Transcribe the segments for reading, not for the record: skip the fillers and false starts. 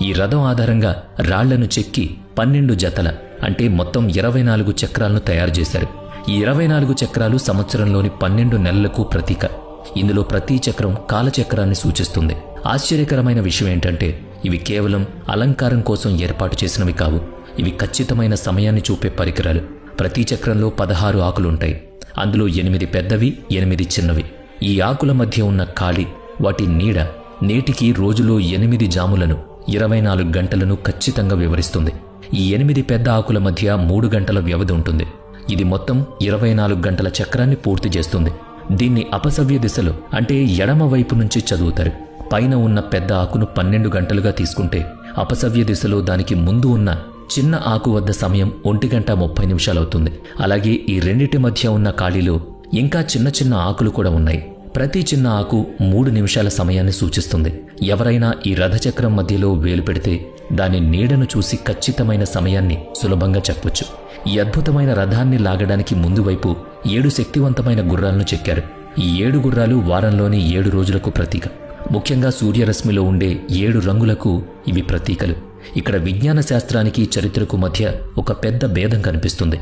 ఈ రథం ఆధారంగా రాళ్లను చెక్కి 12 జతల అంటే మొత్తం 24 చక్రాలను తయారు చేశారు. ఈ 24 చక్రాలు సంవత్సరంలోని 12 నెలలకు ప్రతీక. ఇందులో ప్రతి చక్రం కాలచక్రాన్ని సూచిస్తుంది. ఆశ్చర్యకరమైన విషయం ఏంటంటే ఇవి కేవలం అలంకారం కోసం ఏర్పాటు చేసినవి కావు. ఇవి ఖచ్చితమైన సమయాన్ని చూపే పరికరాలు. ప్రతి చక్రంలో 16 ఆకులుంటాయి. అందులో 8 పెద్దవి, 8 చిన్నవి. ఈ ఆకుల మధ్య ఉన్న ఖాళీ, వాటి నీడ నేటికి రోజులో 8 జాములను 24 గంటలను ఖచ్చితంగా వివరిస్తుంది. ఈ 8 పెద్ద ఆకుల మధ్య 3 గంటల వ్యవధి ఉంటుంది. ఇది మొత్తం 24 గంటల చక్రాన్ని పూర్తి చేస్తుంది. దీన్ని అపసవ్య దిశలో అంటే ఎడమ వైపు నుంచి చదువుతారు. పైన ఉన్న పెద్ద ఆకును 12 గంటలుగా తీసుకుంటే అపసవ్య దిశలో దానికి ముందు ఉన్న చిన్న ఆకు వద్ద సమయం 1:30 అవుతుంది. అలాగే ఈ రెండిటి మధ్య ఉన్న ఖాళీలో ఇంకా చిన్న చిన్న ఆకులు కూడా ఉన్నాయి. ప్రతి చిన్న ఆకు 3 నిమిషాల సమయాన్ని సూచిస్తుంది. ఎవరైనా ఈ రథచక్రం మధ్యలో వేలు పెడితే దాని నీడను చూసి ఖచ్చితమైన సమయాన్ని సులభంగా చెప్పొచ్చు. ఈ అద్భుతమైన రథాన్ని లాగడానికి ముందు వైపు 7 శక్తివంతమైన గుర్రాలను చెక్కారు. ఈ 7 గుర్రాలు వారంలోని 7 రోజులకు ప్రతీక. ముఖ్యంగా సూర్యరశ్మిలో ఉండే 7 రంగులకు ఇవి ప్రతీకలు. ఇక్కడ విజ్ఞాన శాస్త్రానికి చరిత్రకు మధ్య ఒక పెద్ద భేదం కనిపిస్తుంది.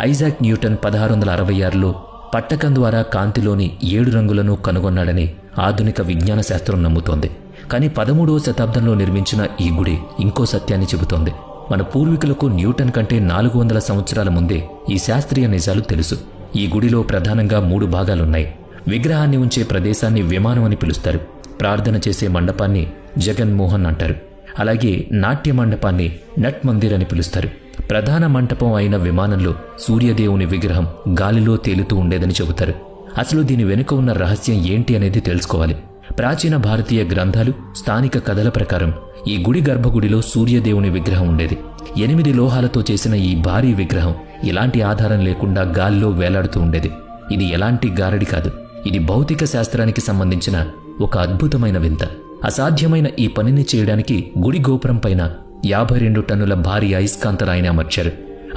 ఐజాక్ న్యూటన్ 1666లో పట్టకం ద్వారా కాంతిలోని 7 రంగులను కనుగొన్నాడని ఆధునిక విజ్ఞాన శాస్త్రం నమ్ముతోంది. కానీ 13వ శతాబ్దంలో నిర్మించిన ఈ గుడి ఇంకో సత్యాన్ని చెబుతోంది. మన పూర్వీకులకు న్యూటన్ కంటే 400 సంవత్సరాల ముందే ఈ శాస్త్రీయ నిజాలు తెలుసు. ఈ గుడిలో ప్రధానంగా 3 భాగాలున్నాయి. విగ్రహాన్ని ఉంచే ప్రదేశాన్ని విమానం అని పిలుస్తారు. ప్రార్థన చేసే మండపాన్ని జగన్మోహన్ అంటారు. అలాగే నాట్య మండపాన్ని నట్ మందిర్ అని పిలుస్తారు. ప్రధాన మంటపం అయిన విమానంలో సూర్యదేవుని విగ్రహం గాలిలో తేలుతూ ఉండేదని చెబుతారు. అసలు దీని వెనుక ఉన్న రహస్యం ఏంటి అనేది తెలుసుకోవాలి. ప్రాచీన భారతీయ గ్రంథాలు, స్థానిక కథల ప్రకారం ఈ గుడి గర్భగుడిలో సూర్యదేవుని విగ్రహం ఉండేది. 8 లోహాలతో చేసిన ఈ భారీ విగ్రహం ఎలాంటి ఆధారం లేకుండా గాలిలో వేలాడుతూ ఉండేది. ఇది ఎలాంటి గారడి కాదు. ఇది భౌతిక శాస్త్రానికి సంబంధించిన ఒక అద్భుతమైన వింత. అసాధ్యమైన ఈ పనిని చేయడానికి గుడి గోపురం పైన 52 టన్నుల భారీ అయస్కాంత రాయిని అమర్చారు.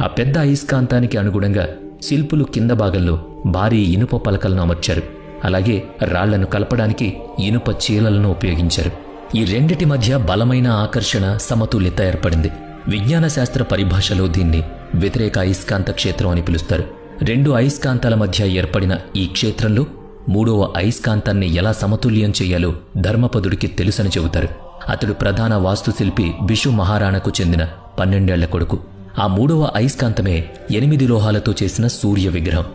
ఆ పెద్ద అయస్కాంతానికి అనుగుణంగా శిల్పులు కింద భాగంలో భారీ ఇనుప పలకలను అమర్చారు. అలాగే రాళ్లను కలపడానికి ఇనుప చీలలను ఉపయోగించారు. ఈ రెండిటి మధ్య బలమైన ఆకర్షణ, సమతుల్యత ఏర్పడింది. విజ్ఞాన శాస్త్ర పరిభాషలో దీన్ని వ్యతిరేక అయస్కాంత క్షేత్రం అని పిలుస్తారు. 2 అయస్కాంతాల మధ్య ఏర్పడిన ఈ క్షేత్రంలో 3వ అయస్కాంతాన్ని ఎలా సమతుల్యం చేయాలో ధర్మపదుడికి తెలుసని చెబుతారు. అతడు ప్రధాన వాస్తుశిల్పి బిషు మహారాణకు చెందిన 12 ఏళ్ల కొడుకు. ఆ 3వ అయస్కాంతమే 8 లోహాలతో చేసిన సూర్య విగ్రహం.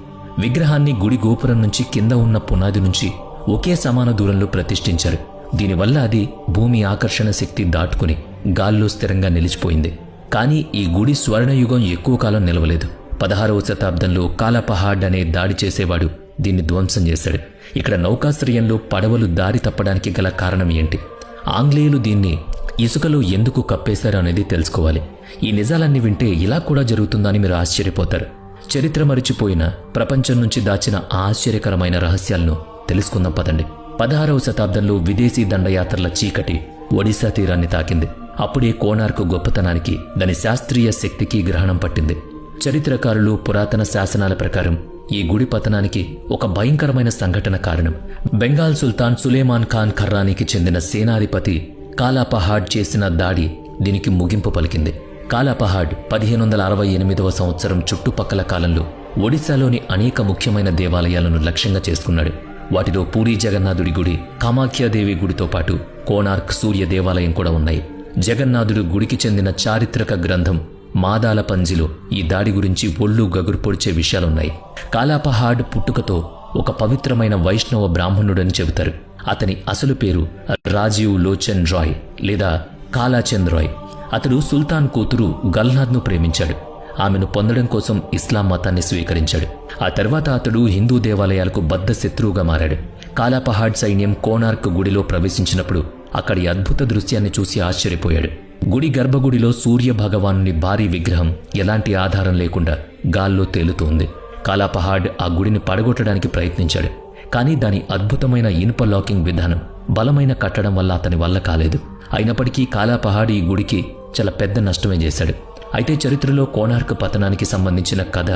విగ్రహాన్ని గుడి గోపురం నుంచి కింద ఉన్న పునాది నుంచి ఒకే సమాన దూరంలో ప్రతిష్ఠించారు. దీనివల్ల అది భూమి ఆకర్షణ శక్తి దాటుకుని గాల్లో స్థిరంగా నిలిచిపోయింది. కానీ ఈ గుడి స్వర్ణయుగం ఎక్కువ కాలం నిలవలేదు. 16వ శతాబ్దంలో కాలాపహాడ్ అనే దాడి చేసేవాడు దీన్ని ధ్వంసం చేశాడు. ఇక్కడ నౌకాశ్రయంలో పడవలు దారి తప్పడానికి గల కారణం ఏంటి? ఆంగ్లేయులు దీన్ని ఇసుకలో ఎందుకు కప్పేశారు అనేది తెలుసుకోవాలి. ఈ నిజాలన్నీ వింటే ఇలా కూడా జరుగుతుందని మీరు ఆశ్చర్యపోతారు. చరిత్ర మరిచిపోయిన, ప్రపంచం నుంచి దాచిన ఆశ్చర్యకరమైన రహస్యాలను తెలుసుకుందాం పదండి. 16వ శతాబ్దంలో విదేశీ దండయాత్రల చీకటి ఒడిశా తీరాన్ని తాకింది. అప్పుడే కోణార్క్ గొప్పతనానికి, దాని శాస్త్రీయ శక్తికి గ్రహణం పట్టింది. చరిత్రకారులు, పురాతన శాసనాల ప్రకారం ఈ గుడి పతనానికి ఒక భయంకరమైన సంఘటన కారణం. బెంగాల్ సుల్తాన్ సులేమాన్ ఖాన్ ఖర్రానీకి చెందిన సేనాధిపతి కాలాపహాడ్ చేసిన దాడి దీనికి ముగింపు పలికింది. కాలాపహాడ్ 1568వ సంవత్సరం చుట్టుపక్కల కాలంలో ఒడిశాలోని అనేక ముఖ్యమైన దేవాలయాలను లక్ష్యంగా చేసుకున్నాడు. వాటిలో పూరీ జగన్నాథుడి గుడి, కామాఖ్యాదేవి గుడితో పాటు కోణార్క్ సూర్య దేవాలయం కూడా ఉన్నాయి. జగన్నాథుడు గుడికి చెందిన చారిత్రక గ్రంథం మాదాల పంజిలో ఈ దాడి గురించి ఒళ్ళు గగురు పొడిచే విషయాలున్నాయి. కాలాపహాడ్ పుట్టుకతో ఒక పవిత్రమైన వైష్ణవ బ్రాహ్మణుడని చెబుతారు. అతని అసలు పేరు రాజీవ్ లోచన్ రాయ్ లేదా కాలాచంద్ రాయ్. అతడు సుల్తాన్ కూతురు గల్నాద్ను ప్రేమించాడు. ఆమెను పొందడం కోసం ఇస్లాం మతాన్ని స్వీకరించాడు. ఆ తర్వాత అతడు హిందూ దేవాలయాలకు బద్ధ శత్రువుగా మారాడు. కాలాపహాడ్ సైన్యం కోణార్క్ గుడిలో ప్రవేశించినప్పుడు అక్కడి అద్భుత దృశ్యాన్ని చూసి ఆశ్చర్యపోయాడు. గుడి గర్భగుడిలో సూర్య భగవానుని భారీ విగ్రహం ఎలాంటి ఆధారం లేకుండా గాల్లో తేలుతోంది. కాలాపహాడ్ ఆ గుడిని పడగొట్టడానికి ప్రయత్నించాడు. కానీ దాని అద్భుతమైన ఇనుప లాకింగ్ విధానం, బలమైన కట్టడం వల్ల అతని వల్ల కాలేదు. అయినప్పటికీ కాలాపహాడ్ ఈ గుడికి చాలా పెద్ద నష్టమే చేశాడు. అయితే చరిత్రలో కోణార్క్ పతనానికి సంబంధించిన కథ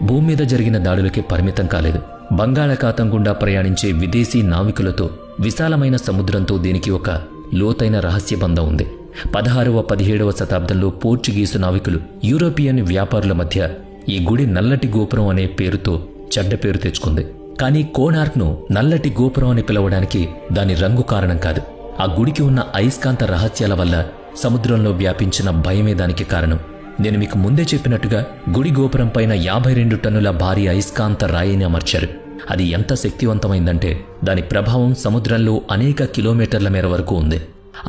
భూమి మీద జరిగిన దాడులకే పరిమితం కాలేదు. బంగాళాఖాతం గుండా ప్రయాణించే విదేశీ నావికులతో, విశాలమైన సముద్రంతో దీనికి ఒక లోతైన రహస్యబంధం ఉంది. 16వ 17వ శతాబ్దంలో పోర్చుగీసు నావికులు యూరోపియన్ వ్యాపారుల మధ్య ఈ గుడి నల్లటి గోపురం అనే పేరుతో చెడ్డ పేరు తెచ్చుకుంది. కానీ కోనార్క్ను నల్లటి గోపురం అని పిలవడానికి దాని రంగు కారణం కాదు. ఆ గుడికి ఉన్న అయస్కాంత రహస్యాల వల్ల సముద్రంలో వ్యాపించిన భయమే దానికి కారణం. నేను మీకు ముందే చెప్పినట్టుగా గుడి గోపురం పైన 52 టన్నుల భారీ అయస్కాంత రాయిని అమర్చారు. అది ఎంత శక్తివంతమైందంటే దాని ప్రభావం సముద్రంలో అనేక కిలోమీటర్ల మేర వరకు ఉంది.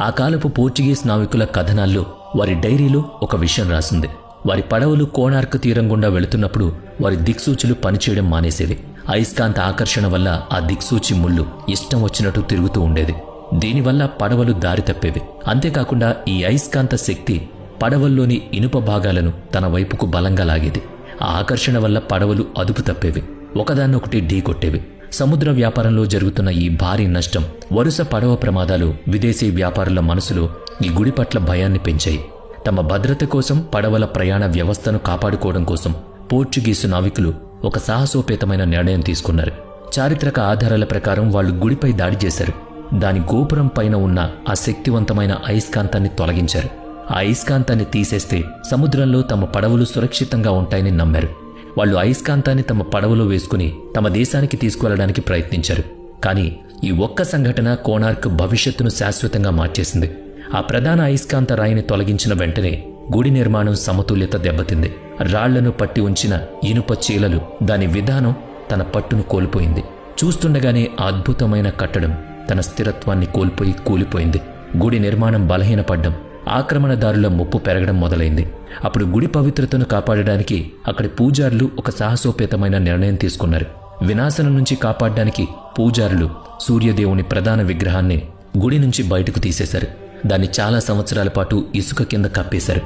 ఆ కాలపు పోర్చుగీస్ నావికుల కథనాల్లో వారి డైరీలో ఒక విషయం రాసింది. వారి పడవలు కోనార్క్ తీరం గుండా వెళుతున్నప్పుడు వారి దిక్సూచులు పనిచేయడం మానేసేవి. అయస్కాంత ఆకర్షణ వల్ల ఆ దిక్సూచి ముళ్ళు ఇష్టం వచ్చినట్టు తిరుగుతూ ఉండేది. దీనివల్ల పడవలు దారి తప్పేవి. అంతేకాకుండా ఈ అయస్కాంత శక్తి పడవల్లోని ఇనుప భాగాలను తన వైపుకు బలంగా లాగేది. ఆ ఆకర్షణ వల్ల పడవలు అదుపు తప్పేవి, ఒకదాన్నొకటి ఢీకొట్టేవి. సముద్ర వ్యాపారంలో జరుగుతున్న ఈ భారీ నష్టం, వరుస పడవ ప్రమాదాలు విదేశీ వ్యాపారుల మనసులో ఈ గుడి పట్ల భయాన్ని పెంచాయి. తమ భద్రత కోసం, పడవల ప్రయాణ వ్యవస్థను కాపాడుకోవడం కోసం పోర్చుగీసు నావికులు ఒక సాహసోపేతమైన నిర్ణయం తీసుకున్నారు. చారిత్రక ఆధారాల ప్రకారం వాళ్ళు గుడిపై దాడి చేశారు. దాని గోపురం పైన ఉన్న ఆ శక్తివంతమైన అయస్కాంతాన్ని తొలగించారు. ఆ అయస్కాంతాన్ని తీసేస్తే సముద్రంలో తమ పడవలు సురక్షితంగా ఉంటాయని నమ్మారు. వాళ్ళు అయస్కాంతాన్ని తమ పడవలో వేసుకుని తమ దేశానికి తీసుకువెళ్లడానికి ప్రయత్నించారు. కానీ ఈ ఒక్క సంఘటన కోనార్క్ భవిష్యత్తును శాశ్వతంగా మార్చేసింది. ఆ ప్రధాన అయస్కాంత రాయిని తొలగించిన వెంటనే గుడి నిర్మాణం సమతుల్యత దెబ్బతింది. రాళ్లను పట్టి ఉంచిన ఇనుప చీలలు, దాని విధానం తన పట్టును కోల్పోయింది. చూస్తుండగానే ఆ అద్భుతమైన కట్టడం తన స్థిరత్వాన్ని కోల్పోయి కూలిపోయింది. గుడి నిర్మాణం బలహీనపడ్డం, ఆక్రమణదారుల ముప్పు పెరగడం మొదలైంది. అప్పుడు గుడి పవిత్రతను కాపాడడానికి అక్కడి పూజారులు ఒక సాహసోపేతమైన నిర్ణయం తీసుకున్నారు. వినాశనం నుంచి కాపాడడానికి పూజారులు సూర్యదేవుని ప్రధాన విగ్రహాన్ని గుడి నుంచి బయటకు తీసేశారు. దాన్ని చాలా సంవత్సరాల పాటు ఇసుక కింద కప్పేశారు.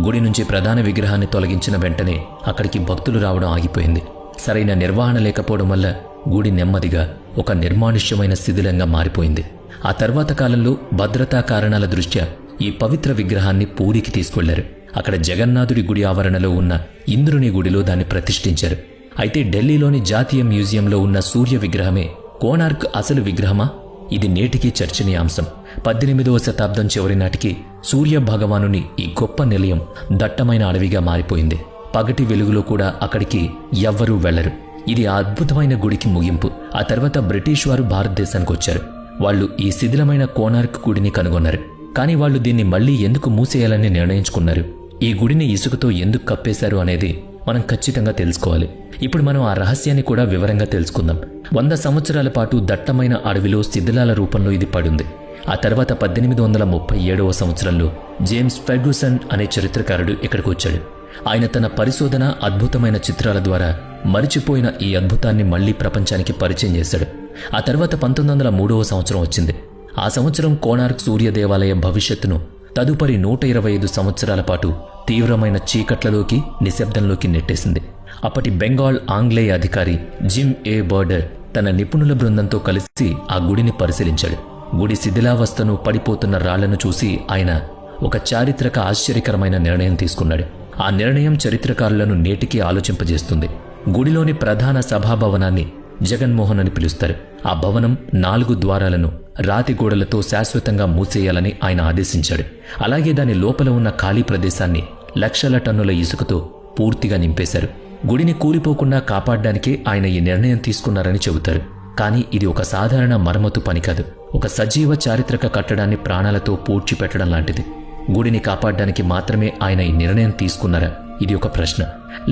గుడి నుంచి ప్రధాన విగ్రహాన్ని తొలగించిన వెంటనే అక్కడికి భక్తులు రావడం ఆగిపోయింది. సరైన నిర్వహణ లేకపోవడం వల్ల గుడి నెమ్మదిగా ఒక నిర్మానుష్యమైన శిథిలంగా మారిపోయింది. ఆ తర్వాత కాలంలో భద్రతా కారణాల దృష్ట్యా ఈ పవిత్ర విగ్రహాన్ని పూరికి తీసుకెళ్లారు. అక్కడ జగన్నాథుడి గుడి ఆవరణలో ఉన్న ఇంద్రుని గుడిలో దాన్ని ప్రతిష్ఠించారు. అయితే ఢిల్లీలోని జాతీయ మ్యూజియంలో ఉన్న సూర్య విగ్రహమే కోనార్క్ అసలు విగ్రహమా? ఇది నేటికీ చర్చనీయాంశం. 18వ శతాబ్దం చివరి నాటికి సూర్య భగవానుని ఈ గొప్ప నిలయం దట్టమైన అడవిగా మారిపోయింది. పగటి వెలుగులో కూడా అక్కడికి ఎవ్వరూ వెళ్లరు. ఇది ఆ అద్భుతమైన గుడికి ముగింపు. ఆ తర్వాత బ్రిటిష్ వారు భారతదేశానికి వచ్చారు. వాళ్ళు ఈ శిథిలమైన కోనార్క్ గుడిని కనుగొన్నారు. కానీ వాళ్ళు దీన్ని మళ్లీ ఎందుకు మూసేయాలని నిర్ణయించుకున్నారు? ఈ గుడిని ఇసుకతో ఎందుకు కప్పేశారు అనేది మనం ఖచ్చితంగా తెలుసుకోవాలి. ఇప్పుడు మనం ఆ రహస్యాన్ని కూడా వివరంగా తెలుసుకుందాం. 100 సంవత్సరాల పాటు దట్టమైన అడవిలో శిథిలాల రూపంలో ఇది పడుంది. ఆ తర్వాత 1837వ సంవత్సరంలో జేమ్స్ ఫెర్గ్యూసన్ అనే చరిత్రకారుడు ఇక్కడికి వచ్చాడు. ఆయన తన పరిశోధన, అద్భుతమైన చిత్రాల ద్వారా మరిచిపోయిన ఈ అద్భుతాన్ని మళ్లీ ప్రపంచానికి పరిచయం చేశాడు. ఆ తర్వాత 1903వ సంవత్సరం వచ్చింది. ఆ సంవత్సరం కోనార్క్ సూర్య దేవాలయ భవిష్యత్తును తదుపరి 125 సంవత్సరాల పాటు తీవ్రమైన చీకట్లలోకి, నిశ్శబ్దంలోకి నెట్టేసింది. అప్పటి బెంగాల్ ఆంగ్లేయ అధికారి జిమ్ ఏ బర్డర్ తన నిపుణుల బృందంతో కలిసి ఆ గుడిని పరిశీలించాడు. గుడి శిథిలావస్థను, పడిపోతున్న రాళ్లను చూసి ఆయన ఒక చారిత్రక ఆశ్చర్యకరమైన నిర్ణయం తీసుకున్నాడు. ఆ నిర్ణయం చరిత్రకారులను నేటికీ ఆలోచింపజేస్తుంది. గుడిలోని ప్రధాన సభాభవనాన్ని జగన్మోహన్ అని పిలుస్తారు. ఆ భవనం 4 ద్వారాలను రాతి గోడలతో శాశ్వతంగా మూసేయాలని ఆయన ఆదేశించాడు. అలాగే దాని లోపల ఉన్న ఖాళీ ప్రదేశాన్ని లక్షల టన్నుల ఇసుకతో పూర్తిగా నింపేశారు. గుడిని కూలిపోకుండా కాపాడడానికే ఆయన ఈ నిర్ణయం తీసుకున్నారని చెబుతారు. కానీ ఇది ఒక సాధారణ మరమ్మతు పని కాదు. ఒక సజీవ చారిత్రక కట్టడాన్ని ప్రాణాలతో పూడ్చిపెట్టడం లాంటిది. గుడిని కాపాడడానికి మాత్రమే ఆయన ఈ నిర్ణయం తీసుకున్నారా? ఇది ఒక ప్రశ్న.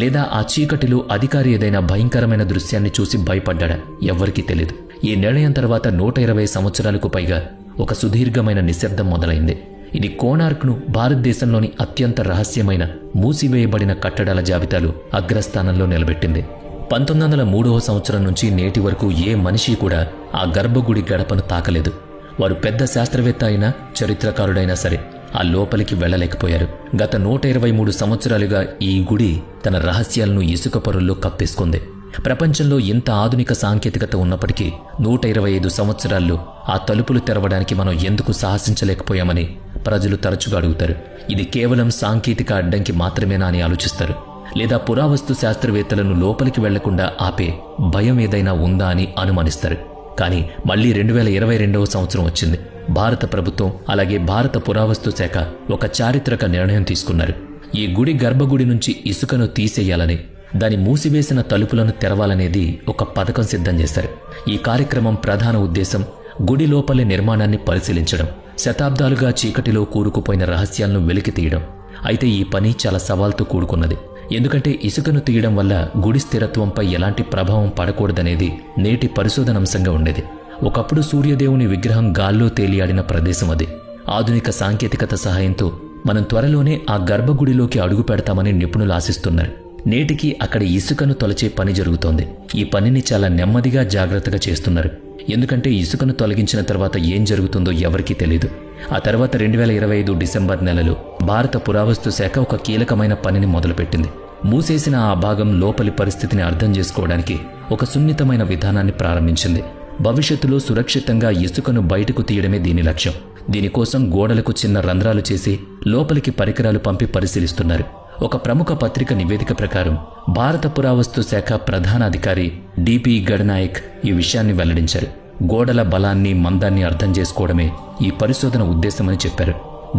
లేదా ఆ చీకటిలో అధికారి ఏదైనా భయంకరమైన దృశ్యాన్ని చూసి భయపడ్డా? ఎవ్వరికీ తెలియదు. ఈ నిర్ణయం తర్వాత 120 సంవత్సరాలకు పైగా ఒక సుదీర్ఘమైన నిశ్శబ్దం మొదలైంది. ఇది కోనార్క్ను భారతదేశంలోని అత్యంత రహస్యమైన, మూసివేయబడిన కట్టడాల జాబితాలో అగ్రస్థానంలో నిలబెట్టింది. 1903వ సంవత్సరం నుంచి నేటి వరకు ఏ మనిషి కూడా ఆ గర్భగుడి గడపను తాకలేదు. వారు పెద్ద శాస్త్రవేత్త అయినా, చరిత్రకారుడైనా సరే ఆ లోపలికి వెళ్లలేకపోయారు. గత 123 సంవత్సరాలుగా ఈ గుడి తన రహస్యాలను ఇసుక పొరల్లో కప్పేసుకుంది. ప్రపంచంలో ఇంత ఆధునిక సాంకేతికత ఉన్నప్పటికీ 125 సంవత్సరాల్లో ఆ తలుపులు తెరవడానికి మనం ఎందుకు సాహసించలేకపోయామని ప్రజలు తరచుగా అడుగుతారు. ఇది కేవలం సాంకేతిక అడ్డంకి మాత్రమేనా అని ఆలోచిస్తారు. లేదా పురావస్తు శాస్త్రవేత్తలను లోపలికి వెళ్లకుండా ఆపే భయం ఏదైనా ఉందా అని అనుమానిస్తారు. కానీ మళ్లీ 2022వ సంవత్సరం వచ్చింది. భారత ప్రభుత్వం అలాగే భారత పురావస్తు శాఖ ఒక చారిత్రక నిర్ణయం తీసుకున్నారు. ఈ గుడి గర్భగుడి నుంచి ఇసుకను తీసేయాలని, దాని మూసివేసిన తలుపులను తెరవాలనేది ఒక పథకం సిద్ధం చేశారు. ఈ కార్యక్రమం ప్రధాన ఉద్దేశం గుడి లోపలి నిర్మాణాన్ని పరిశీలించడం, శతాబ్దాలుగా చీకటిలో కూరుకుపోయిన రహస్యాలను వెలికితీయడం. అయితే ఈ పని చాలా సవాల్తో కూడుకున్నది. ఎందుకంటే ఇసుకను తీయడం వల్ల గుడి స్థిరత్వంపై ఎలాంటి ప్రభావం పడకూడదనేది నేటి పరిశోధనాంశంగా ఉండేది. ఒకప్పుడు సూర్యదేవుని విగ్రహం గాల్లో తేలియాడిన ప్రదేశం అది. ఆధునిక సాంకేతికత సహాయంతో మనం త్వరలోనే ఆ గర్భగుడిలోకి అడుగు పెడతామని నిపుణులు ఆశిస్తున్నారు. నేటికి అక్కడ ఇసుకను తొలచే పని జరుగుతోంది. ఈ పనిని చాలా నెమ్మదిగా జాగ్రత్తగా చేస్తున్నారు. ఎందుకంటే ఇసుకను తొలగించిన తర్వాత ఏం జరుగుతుందో ఎవరికీ తెలియదు. ఆ తర్వాత 2025 డిసెంబర్ నెలలో భారత పురావస్తు శాఖ ఒక కీలకమైన పనిని మొదలుపెట్టింది. మూసేసిన ఆ భాగం లోపలి పరిస్థితిని అర్థం చేసుకోవడానికి ఒక సున్నితమైన విధానాన్ని ప్రారంభించింది. భవిష్యత్తులో సురక్షితంగా ఇసుకను బయటకు తీయడమే దీని లక్ష్యం. దీనికోసం గోడలకు చిన్న రంధ్రాలు చేసి లోపలికి పరికరాలు పంపి పరిశీలిస్తున్నారు. ఒక ప్రముఖ పత్రిక నివేదిక ప్రకారం భారత పురావస్తు శాఖ ప్రధాన అధికారి డిపి గడనాయక్ ఈ విషయాన్ని వెల్లడించారు. గోడల బలాన్ని, మందాన్ని అర్థం చేసుకోవడమే ఈ పరిశోధన ఉద్దేశమని చెప్పారు.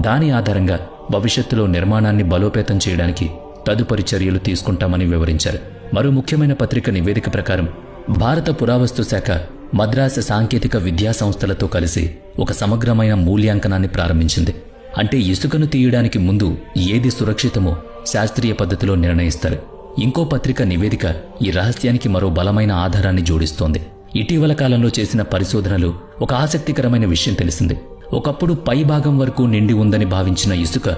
దాని ఆధారంగా భవిష్యత్తులో నిర్మాణాన్ని బలోపేతం చేయడానికి తదుపరి చర్యలు తీసుకుంటామని వివరించారు. మరో ముఖ్యమైన పత్రిక నివేదిక ప్రకారం భారత పురావస్తు శాఖ మద్రాసు సాంకేతిక విద్యా సంస్థలతో కలిసి ఒక సమగ్రమైన మూల్యాంకనాన్ని ప్రారంభించింది. అంటే ఇసుకను తీయడానికి ముందు ఏది సురక్షితమో శాస్త్రీయ పద్ధతిలో నిర్ణయిస్తారు. ఇంకో పత్రిక నివేదిక ఈ రహస్యానికి మరో బలమైన ఆధారాన్ని జోడిస్తోంది. ఇటీవల కాలంలో చేసిన పరిశోధనలు ఒక ఆసక్తికరమైన విషయం తెలిసింది. ఒకప్పుడు పై భాగం వరకు నిండి ఉందని భావించిన ఇసుక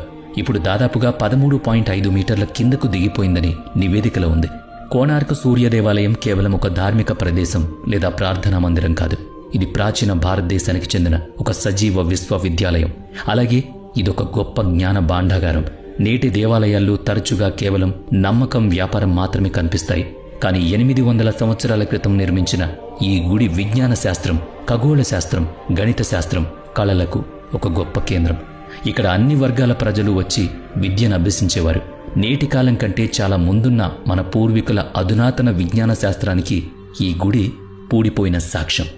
ఇప్పుడు దాదాపుగా 13.5 మీటర్ల కిందకు దిగిపోయిందని నివేదికలో ఉంది. కోణార్క్ సూర్య దేవాలయం కేవలం ఒక ధార్మిక ప్రదేశం లేదా ప్రార్థనా మందిరం కాదు. ఇది ప్రాచీన భారతదేశానికి చెందిన ఒక సజీవ విశ్వవిద్యాలయం. అలాగే ఇదొక గొప్ప జ్ఞాన భాండాగారం. నేటి దేవాలయాల్లో తరచుగా కేవలం నమ్మకం, వ్యాపారం మాత్రమే కనిపిస్తాయి. కానీ 800 సంవత్సరాల క్రితం నిర్మించిన ఈ గుడి విజ్ఞాన శాస్త్రం, ఖగోళ శాస్త్రం, గణిత శాస్త్రం, కళలకు ఒక గొప్ప కేంద్రం. ఇక్కడ అన్ని వర్గాల ప్రజలు వచ్చి విద్యను అభ్యసించేవారు. నేటి కాలం కంటే చాలా ముందున్న మన పూర్వీకుల అధునాతన విజ్ఞాన శాస్త్రానికి ఈ గుడి పూడిపోయిన సాక్ష్యం.